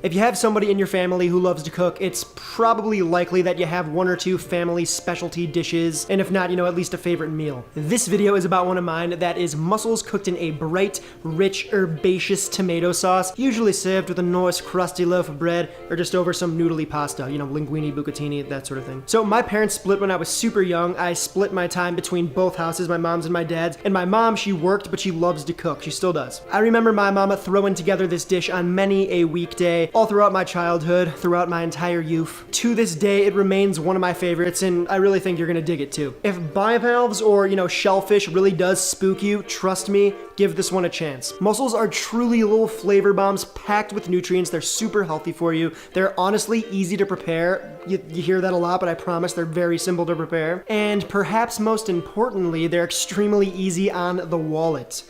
If you have somebody in your family who loves to cook, it's probably likely that you have one or two family specialty dishes, and if not, at least a favorite meal. This video is about one of mine that is mussels cooked in a bright, rich, herbaceous tomato sauce, usually served with a nice crusty loaf of bread or just over some noodly pasta, linguine, bucatini, that sort of thing. So my parents split when I was super young. I split my time between both houses, my mom's and my dad's, and my mom, she worked, but she loves to cook. She still does. I remember my mama throwing together this dish on many a weekday, all throughout my childhood, throughout my entire youth. To this day, it remains one of my favorites, and I really think you're gonna dig it too. If bivalves or, shellfish really does spook you, trust me, give this one a chance. Mussels are truly little flavor bombs packed with nutrients. They're super healthy for you. They're honestly easy to prepare. You hear that a lot, but I promise they're very simple to prepare. And perhaps most importantly, they're extremely easy on the wallet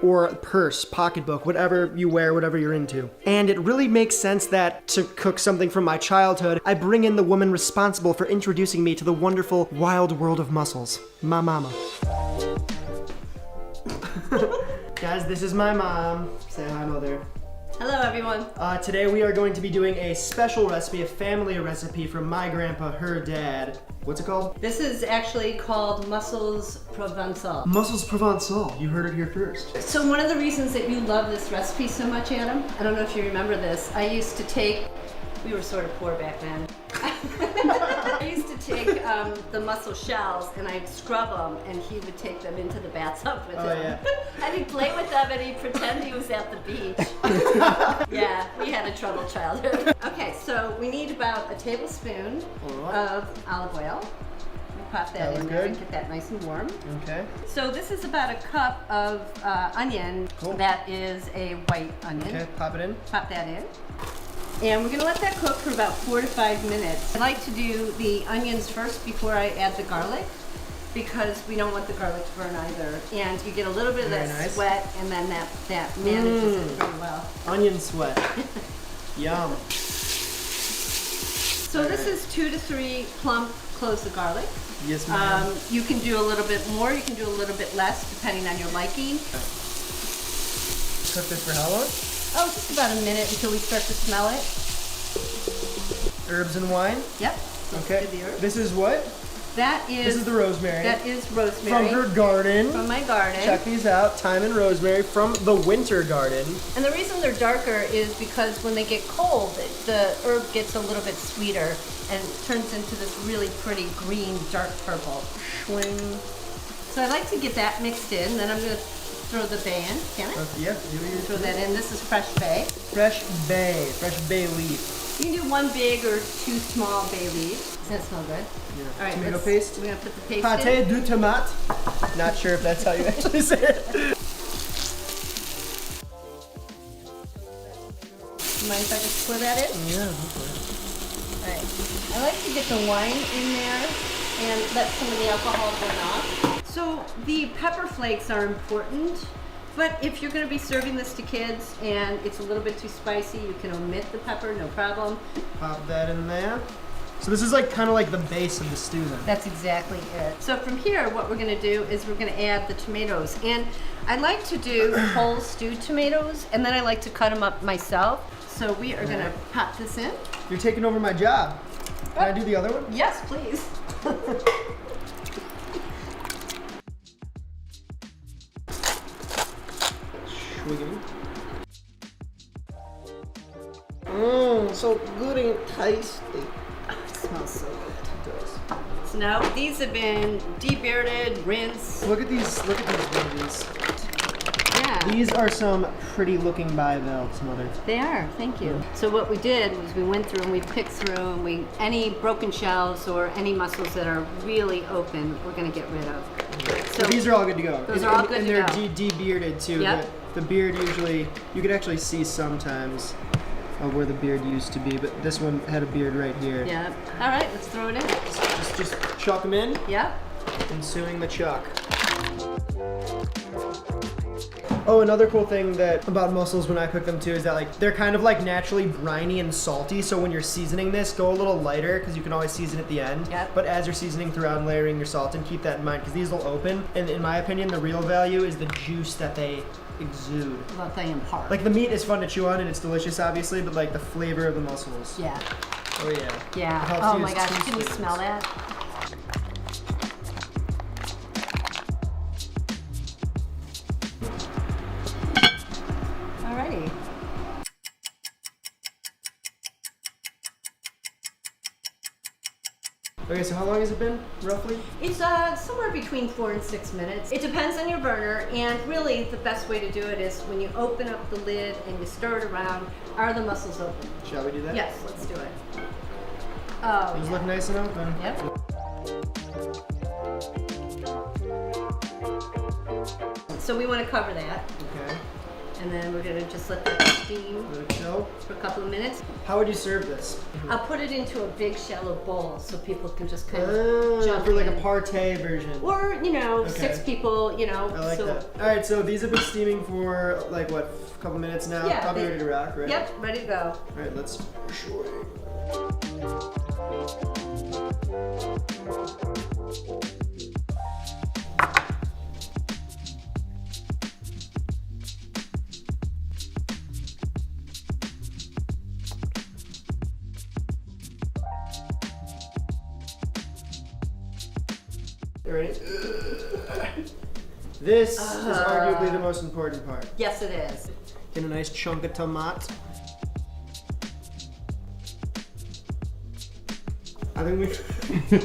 or purse, pocketbook, whatever you wear, whatever you're into. And it really makes sense that to cook something from my childhood, I bring in the woman responsible for introducing me to the wonderful wild world of mussels, my mama. Guys, this is my mom. Say hi, mother. Hello, everyone. Today we are going to be doing a special recipe, a family recipe from my grandpa, her dad. What's it called? This is actually called Mussels Provencal. Mussels Provencal. You heard it here first. So one of the reasons that you love this recipe so much, Adam, I don't know if you remember this, I used to take, we were sort of poor back then. I used to take the mussel shells and I'd scrub them and he would take them into the bathtub with him. Yeah. And he'd play with them and he'd pretend he was at the beach. Yeah, we had a troubled childhood. Okay, so we need about a tablespoon of olive oil. We'll pop that in there and get that nice and warm. Okay. So this is about a cup of onion. Cool. That is a white onion. Okay, pop it in. Pop that in. And we're gonna let that cook for about 4 to 5 minutes. I like to do the onions first before I add the garlic because we don't want the garlic to burn either. And you get a little bit of that sweat and then that manages it pretty well. Onion sweat. Yum. So this is 2 to 3 plump cloves of garlic. Yes, ma'am. You can do a little bit more, you can do a little bit less depending on your liking. Cook this for how long? Oh, just about a minute until we start to smell it. Herbs and wine? Yep. Okay. This is what? This is the rosemary. That is rosemary. From her garden. From my garden. Check these out. Thyme and rosemary from the winter garden. And the reason they're darker is because when they get cold, the herb gets a little bit sweeter and turns into this really pretty green, dark purple. Swing. So I like to get that mixed in. Then I'm going to throw the bay in. Can I? Yep. Throw that in. This is fresh bay. Fresh bay leaf. You can do 1 big or 2 small bay leaves. Does that smell good? Yeah. All right, tomato paste. We're going to put the paste Pâté in. du tomate. Not sure if that's how you actually say it. Mind if I just pour that in? Yeah. All right. I like to get the wine in there and let some of the alcohol burn off. So the pepper flakes are important, but if you're going to be serving this to kids and it's a little bit too spicy, you can omit the pepper, no problem. Pop that in there. So this is kind of like the base of the stew then. That's exactly it. So from here, what we're going to do is we're going to add the tomatoes. And I like to do whole stewed tomatoes, and then I like to cut them up myself. So we are going to pop this in. You're taking over my job. Can I do the other one? Yes, please. Mmm, so good and tasty. It smells so good. It does. So now these have been debearded, rinsed. Look at these babies. Yeah. These are some pretty looking bivalves, Mother. They are, thank you. So what we did was we went through and we picked through and any broken shells or any mussels that are really open, we're going to get rid of. So these are all good to go. Those are all good to go. And they're de-bearded too. Yep. The beard usually, you could actually see sometimes where the beard used to be, but this one had a beard right here. Yeah. All right, let's throw it in. Just chuck them in. Yep. Ensuing the chuck. Oh, another cool thing about mussels when I cook them too is that they're kind of naturally briny and salty, so when you're seasoning this, go a little lighter because you can always season at the end. Yep. But as you're seasoning throughout and layering your salt, and keep that in mind because these will open. And in my opinion, the real value is the juice that they exude. What they impart. Like the meat is fun to chew on and it's delicious, obviously, but like the flavor of the mussels. Yeah. Oh yeah. It Yeah. helps Oh use my gosh, two can you flavors. smell that? Alrighty. Okay, so how long has it been, roughly? It's somewhere between 4 and 6 minutes. It depends on your burner, and really the best way to do it is when you open up the lid and you stir it around. Are the mussels open? Shall we do that? Yes, let's do it. Oh, Those yeah. look nice and open. Yep. So we want to cover that, Okay. and then we're going to just let that steam Let it chill. for a couple of minutes. How would you serve this? I'll put it into a big shallow bowl so people can just kind of jump for like in. a partay version. Or, you know, Okay. 6 people, you know. I like so, that. All right, so these have been steaming for like what, a couple minutes now? Yeah, Probably they- ready to rock, right? Yep, ready to go. All right, let's show you. You ready? This is arguably the most important part. Yes, it is. Get a nice chunk of tomato. I think we